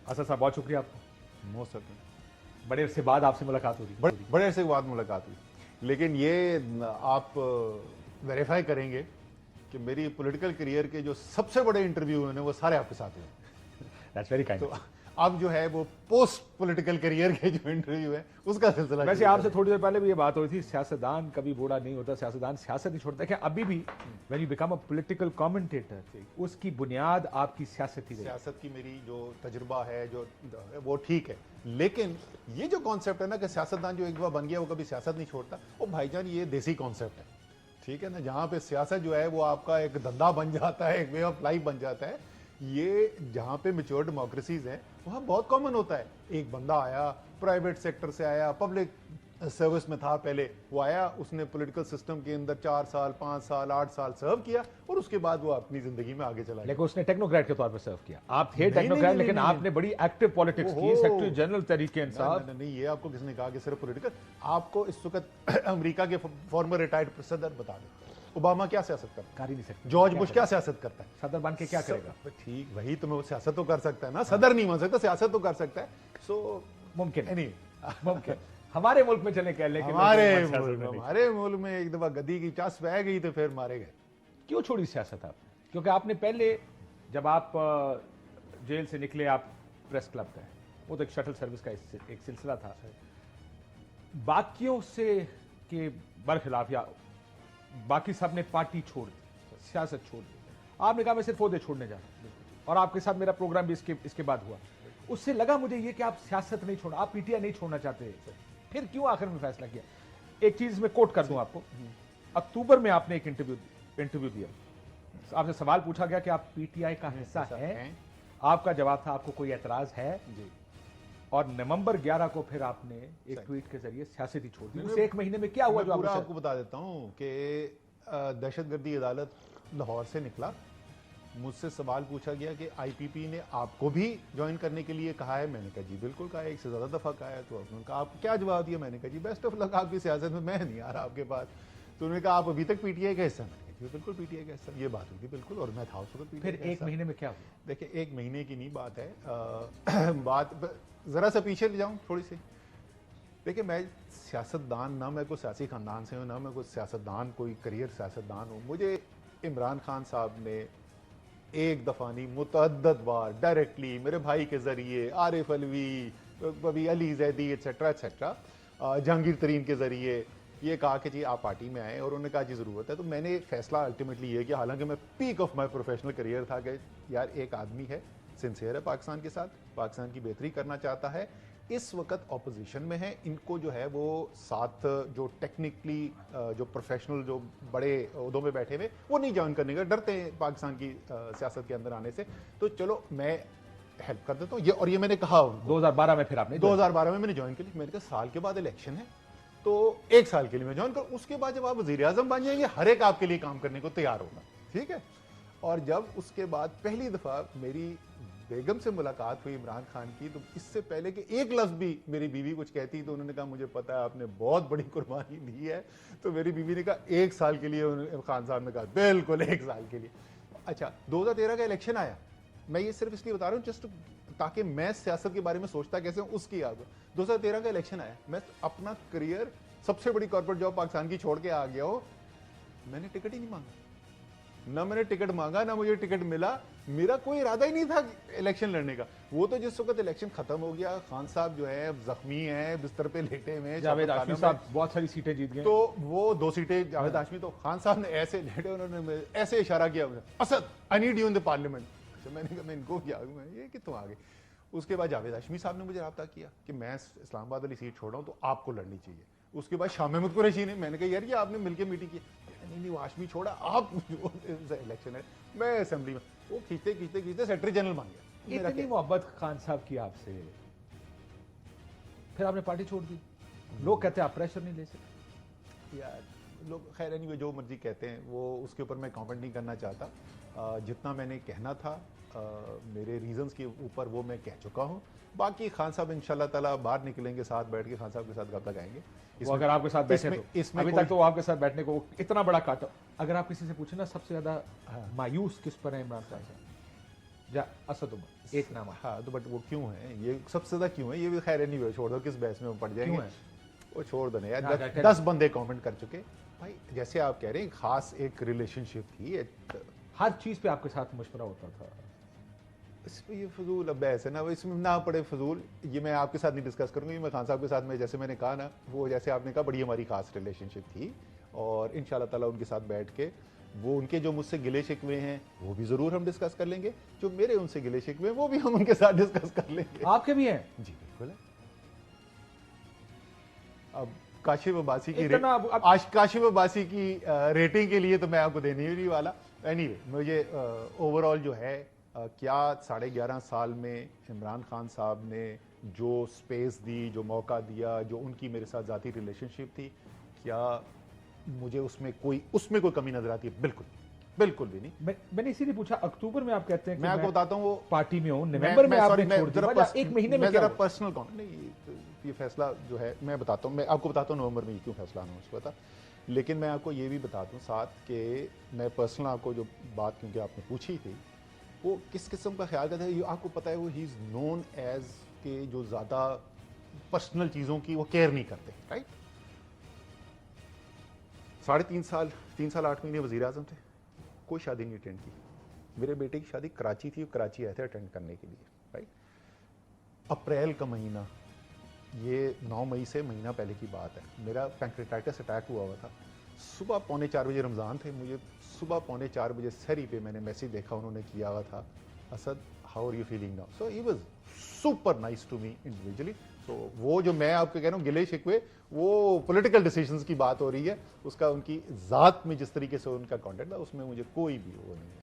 असद साहब बहुत शुक्रिया आपका, मोस्ट सर्टेन। बड़े अरसे बाद आपसे मुलाकात हो रही है। बड़े अरसे के बाद मुलाकात हुई, लेकिन ये आप वेरीफाई करेंगे कि मेरी पॉलिटिकल करियर के जो सबसे बड़े इंटरव्यू हैं वो सारे आपके साथ हुए। That's very kind. तो अब जो है वो पोस्ट पॉलिटिकल करियर के जो इंटरव्यू है उसका सिलसिला। वैसे आपसे थोड़ी देर पहले भी ये बात हुई थी, सियासतदान कभी बूढ़ा नहीं होता, सियासतदान सियासत ही छोड़ता है। क्या अभी भी when you become a political commentator उसकी बुनियाद आपकी सियासत ही रही? सियासत की मेरी जो तजुर्बा है जो वो ठीक है, लेकिन ये जो कॉन्सेप्ट है ना कि सियासतदान जो एक बार बन गया वो कभी सियासत नहीं छोड़ता, वो भाईजान ये देसी कॉन्सेप्ट है, ठीक है ना। जहाँ पे सियासत जो है वो आपका एक धंधा बन जाता है, एक वे ऑफ लाइफ बन जाता है। ये जहाँ पे मेच्योर डेमोक्रेसीज हैं वहाँ बहुत कॉमन होता है। एक बंदा आया, प्राइवेट सेक्टर से आया, पब्लिक सर्विस में था पहले, वो आया, उसने पॉलिटिकल सिस्टम के अंदर 4 साल 5 साल 8 साल सर्व किया और उसके बाद वो अपनी जिंदगी में आगे चला गया। लेकिन उसने टेक्नोक्रेट के तौर पर सर्व किया। आप थे टेक्नोक्रेट, लेकिन आपने बड़ी एक्टिव पॉलिटिक्स की, सेक्रेटरी जनरल तहरीक इंसाफ। नहीं, ये आपको किसने कहा कि सिर्फ पॉलिटिकल? आपको इस वक्त अमेरिका के फॉर्मर रिटायर्ड सदर बता दें, ओबामा क्या सियासत करता है? कर ही नहीं सकते। जॉर्ज बुश क्या सियासत करता है? सदर बन के क्या करेगा? ठीक, वही तो वो सियासत तो कर सकता है ना, सदर नहीं बन सकता, सियासत तो कर सकता है। सो मुमकिन है, नहीं मुमकिन। हमारे मुल्क में चले कह लेकिन हमारे मुल्क में एक दफा गदी की चास बह गई तो फिर मारे गए। क्यों छोड़ी सियासत आप? क्योंकि आपने पहले जब आप जेल से निकले, आप प्रेस क्लब गए, वो तो एक शटल सर्विस का एक सिलसिला था, बाकियों से के बरखिलाफ, या बाकी सब ने पार्टी छोड़ दी, सियासत छोड़ दी, आपने कहा मैं सिर्फ ओहदे छोड़ने जा रहा हूं, और आपके साथ मेरा प्रोग्राम भी इसके बाद हुआ। उससे लगा मुझे ये कि आप सियासत नहीं छोड़ना, आप पीटीआई नहीं छोड़ना चाहते, फिर क्यों आखिर में फैसला किया? एक चीज मैं कोट कर दूं आपको, अक्टूबर में आपने एक इंटरव्यू दिया, आपसे सवाल पूछा गया कि आप पीटीआई का हिस्सा हैं, आपका जवाब था आपको कोई एतराज है जी, और नवंबर 11 को फिर आपने एक ट्वीट के जरिए सियासत ही छोड़ दी। उस एक महीने में क्या हुआ जो पूरा आपको बता देता हूं कि दहशतगर्दी अदालत लाहौर से निकला, मुझसे सवाल पूछा गया कि आईपीपी ने आपको भी ज्वाइन करने के लिए कहा है? मैंने कहा जी बिल्कुल कहा है, एक से ज्यादा दफा कहा है। तो उन्होंने कहा आपको क्या जवाब दिया? मैंने कहा जी बेस्ट ऑफ लक आपकी सियासत में, मैं नहीं आ रहा आपके पास। तो उन्होंने कहा आप अभी तक पीटीआई का हिस्सा? मैंने कहा बिल्कुल पीटीआई का हिस्सा। ये बात हुई थी बिल्कुल, और मैं था उस वक्त पीटीआई। फिर एक महीने में क्या हुआ? देखिए एक महीने की नहीं बात है, बात जरा सा पीछे ले जाऊं थोड़ी सी। देखिए मैं सियासतदान, ना मैं कोई सियासी खानदान से हूँ, ना मैं कोई सियासतदान, कोई करियर सियासतदान हूँ। मुझे इमरान खान साहब ने एक दफ़ा नहीं मुतअद्दद बार डायरेक्टली मेरे भाई के ज़रिए, आरिफ अलवी, कभी अली जैदी एट्सेट्रा एट्सेट्रा, जहांगीर तरीन के ज़रिए ये कहा कि जी आप पार्टी में आए, और उन्होंने कहा जी ज़रूरत है। तो मैंने फैसला अल्टीमेटली ये किया, हालांकि मैं peak of my professional career था, कि यार एक आदमी है, सिंसियर है पाकिस्तान के साथ, पाकिस्तान की बेहतरी करना चाहता है, इस वक्त ऑपोजिशन में है, इनको जो है वो साथ जो टेक्निकली जो प्रोफेशनल जो बड़े उहदों में बैठे हुए वो नहीं ज्वाइन करने का, डरते हैं पाकिस्तान की सियासत के अंदर आने से, तो चलो मैं हेल्प कर देता हूँ ये। और ये मैंने कहा 2012 में, फिर आपने 2012 में मैंने ज्वाइन कर ली। मैंने कहा साल के बाद इलेक्शन है तो एक साल के लिए मैं ज्वाइन कर, उसके बाद जब आप वजीर आजम बन जाएंगे हर एक आपके लिए काम करने को तैयार होगा, ठीक है। और जब उसके बाद पहली दफा मेरी बेगम से मुलाकात हुई इमरान खान की, तो इससे पहले कि एक लफ्ज भी मेरी बीवी कुछ कहती, तो उन्होंने कहा मुझे पता है आपने बहुत बड़ी कुर्बानी दी है। तो मेरी बीवी ने कहा 1 साल के लिए? खान साहब ने कहा बिल्कुल 1 साल के लिए। अच्छा 2013 का इलेक्शन आया, मैं ये सिर्फ इसलिए बता रहा हूँ जस्ट ताकि मैं सियासत के बारे में सोचता कैसे हूँ उसकी याद हो। 2013 का इलेक्शन आया, मैं अपना करियर, सबसे बड़ी कॉर्पोरेट जॉब पाकिस्तान की छोड़ के आ गया हो, मैंने टिकट ही नहीं मांगा, ना मैंने टिकट मांगा, ना मुझे टिकट मिला, मेरा कोई इरादा ही नहीं था इलेक्शन लड़ने का। वो तो जिस वक्त इलेक्शन खत्म हो गया, खान साहब जो है जख्मी हैं, बिस्तर पे लेटे हुए हैं, जावेद हाशमी साहब बहुत सारी सीटें जीत गए, तो वो 2 सीटें जावेद हाशमी, तो खान साहब ने ऐसे लेटे, उन्होंने ऐसे इशारा किया, Asad I need you in the parliament. अच्छा मैंने कहा मैं इनको क्या, मैं ये कितों आ गए। उसके बाद जावेद हाशमी साहब ने मुझे रब्ता किया कि मैं इस्लामाबाद वाली सीट छोड़ रहा हूँ तो आपको लड़नी चाहिए। उसके बाद शाह महमूद कुरैशी ने, मैंने कहा यार ये आपने मिलकर मीटिंग की, नहीं वो हाशमी छोड़ा, आप इलेक्शन है, मैं असेंबली में, वो खींचते खींचते खींचते सेक्रेटरी जनरल बन गया। इतनी मोहब्बत खान साहब की आपसे, फिर आपने पार्टी छोड़ दी। लोग कहते हैं आप प्रेशर नहीं ले सकते। यार लोग खैर एनीवे जो मर्जी कहते हैं, वो उसके ऊपर मैं कमेंट नहीं करना चाहता। जितना मैंने कहना था मेरे रीजंस के ऊपर वो मैं कह चुका हूँ। बाकी खान साहब इंशाल्लाह ताला बाहर निकलेंगे, साथ बैठ के खान साहब के साथ गप लगाएंगे। वो अगर आपके साथ बैठे तो अभी तक तो वो आपके साथ बैठने को इतना बड़ा काटा। अगर आप किसी से पूछे ना सबसे ज्यादा मायूस किस पर है इमरान खान साहब, जा असद उमर एक नाम है। हाँ तो बट वो क्यों है, ये सबसे ज्यादा क्यों है, ये भी खैर नहीं, छोड़ दो, किस बहस में वो पड़ जाएंगे। क्यों है? वो छोड़ दो ना यार, हाँ, 10 बंदे कमेंट कर चुके भाई, जैसे आप कह रहे हैं खास एक रिलेशनशिप थी, हर चीज पे आपके साथ मशवरा होता था। इसमें ये फजूल अब बहस है ना, वो इसमें ना पड़े फजूल, ये मैं आपके साथ नहीं डिस्कस करूंगा, ये मैं खान साहब के साथ में, जैसे मैंने कहा ना, वो जैसे आपने कहा बड़ी हमारी खास रिलेशनशिप थी, और इंशाल्लाह ताला उनके साथ बैठ के वो उनके जो मुझसे गिले शिकवे हैं वो भी जरूर हम डिस्कस कर लेंगे, जो मेरे उनसे गिले शिकवे हैं वो भी हम उनके साथ डिस्कस कर लेंगे। आपके भी हैं? जी बिल्कुल है। अब काशिफ अब्बासी की इतना अब- आज काशिफ अब्बासी की रेटिंग के लिए तो मैं आपको देने ही नहीं वाला। एनीवे मुझे ओवरऑल जो है क्या 11.5 साल में इमरान खान साहब ने जो स्पेस दी, जो मौका दिया, जो उनकी मेरे साथ ज़ाती रिलेशनशिप थी, क्या मुझे उसमें कोई कमी नजर आती है? बिल्कुल बिल्कुल भी नहीं। मैंने इसीलिए पूछा, अक्टूबर में आप कहते हैं कि मैं आपको बताता हूँ, वो पार्टी में हूँ, नवंबर में आपने मैं छोड़ जरा दिया, एक महीने में मैं क्या जरा हुआ? पर्सनल कौन नहीं, ये फैसला जो है मैं बताता हूँ, मैं आपको बताता हूँ नवंबर में ये क्यों फैसला आना उसको पता। लेकिन मैं आपको ये भी बता दूँ साथ कि मैं पर्सनल आपको जो बात क्योंकि आपने पूछी थी, वो किस किस्म का ख्याल करता है, ये आपको पता है, वो ही इज़ नोन एज के जो ज़्यादा पर्सनल चीज़ों की वो केयर नहीं करते, राइट। 3 साल 8 महीने वज़ीर आज़म थे, कोई शादी नहीं अटेंड की। मेरे बेटे की शादी कराची थी, कराची आए थे अटेंड करने के लिए, राइट। अप्रैल का महीना, ये 9 मई से महीना पहले की बात है, मेरा पैंक्रेटाइटिस अटैक हुआ था। सुबह 3:45 बजे रमज़ान थे, मुझे सुबह 3:45 बजे सहरी पे मैंने मैसेज देखा उन्होंने किया हुआ था, Asad how are you feeling now. So he was super nice to me individually. तो वो जो मैं आपको कह रहा हूँ गिले शिकवे, वो पॉलिटिकल डिसीजंस की बात हो रही है, उसका उनकी ज़ात में जिस तरीके से उनका कॉन्टेक्ट था उसमें मुझे कोई भी वो नहीं है।